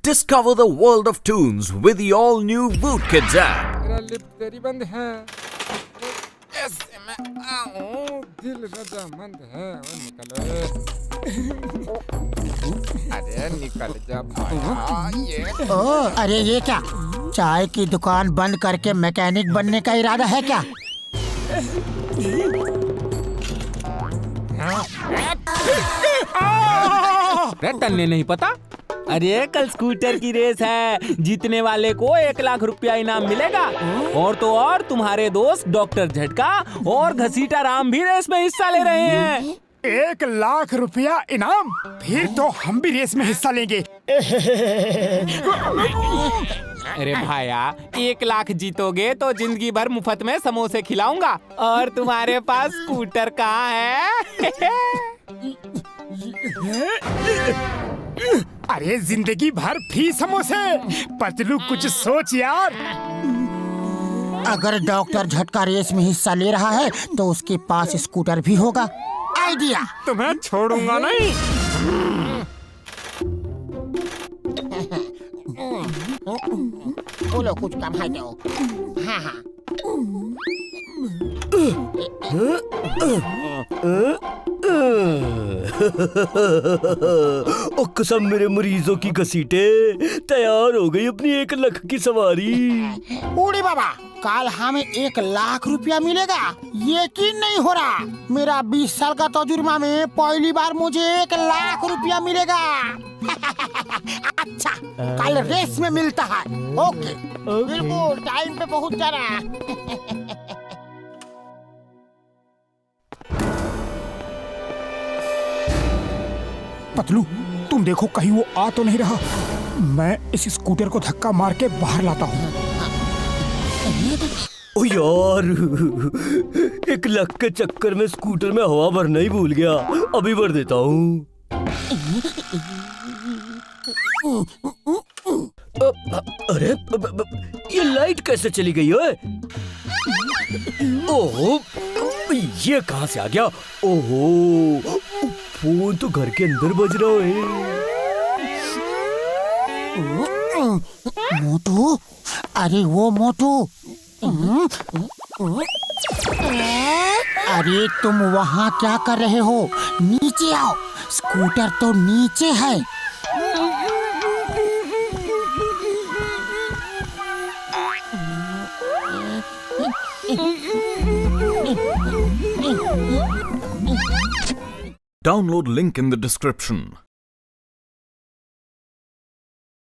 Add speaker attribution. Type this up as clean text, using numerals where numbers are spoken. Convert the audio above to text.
Speaker 1: Discover the world of tunes with the all-new Voot Kids app.
Speaker 2: मेरा lip तेरी बंद है, ऐसे मैं आऊं, दिल रजामंद है, वो निकलो। अरे निकल जा भाया, ये
Speaker 3: अरे ये क्या, चाय की दुकान बंद करके मैकेनिक बनने का इरादा है क्या?
Speaker 4: तन्ने नहीं पता? अरे कल स्कूटर की रेस है, जीतने वाले को 1 लाख रुपया इनाम मिलेगा। और तो और तुम्हारे दोस्त डॉक्टर झटका और घसीटा राम भी रेस में हिस्सा ले रहे हैं।
Speaker 5: 1 लाख रुपया इनाम? फिर तो हम भी रेस में हिस्सा लेंगे।
Speaker 4: अरे भाया, 1 लाख जीतोगे तो जिंदगी भर मुफ्त में समोसे खिलाऊंगा। और तुम्हारे पास स्कूटर कहाँ है?
Speaker 5: अरे जिंदगी भर फ्री समोसे। पतलू कुछ सोच यार।
Speaker 3: अगर डॉक्टर झटका रेस में हिस्सा ले रहा है तो उसके पास स्कूटर भी होगा। आइडिया।
Speaker 5: तुम्हें छोड़ूंगा नहीं।
Speaker 3: बोलो कुछ कम है दो। हाँ हाँ।
Speaker 6: ओ कसम मेरे मरीजों की घसीटे, तैयार हो गई अपनी 1 लाख की सवारी।
Speaker 3: बूढ़ी बाबा, कल हमें 1 लाख रुपया मिलेगा, यकीन नहीं हो रहा। मेरा 20 साल का तजुर्बा में पहली बार मुझे 1 लाख रुपया मिलेगा। अच्छा, कल रेस में मिलता है। ओके, बिल्कुल टाइम पे पहुंच जाना।
Speaker 5: पतलू तुम देखो कहीं वो आ तो नहीं रहा। मैं इस स्कूटर को धक्का मार के बाहर लाता हूँ।
Speaker 6: ओ यार, 1 लाख के चक्कर में स्कूटर में हवा भरना ही भूल गया। अभी भर देता हूँ। अरे ये लाइट कैसे चली गई है? ओहो, ये कहाँ से आ गया? ओहो, फोन तो घर के अंदर बज रहा है।
Speaker 3: मोटू, अरे वो मोटू। अरे तुम वहाँ क्या कर रहे हो? नीचे आओ, स्कूटर तो नीचे है।
Speaker 1: Download link in the description.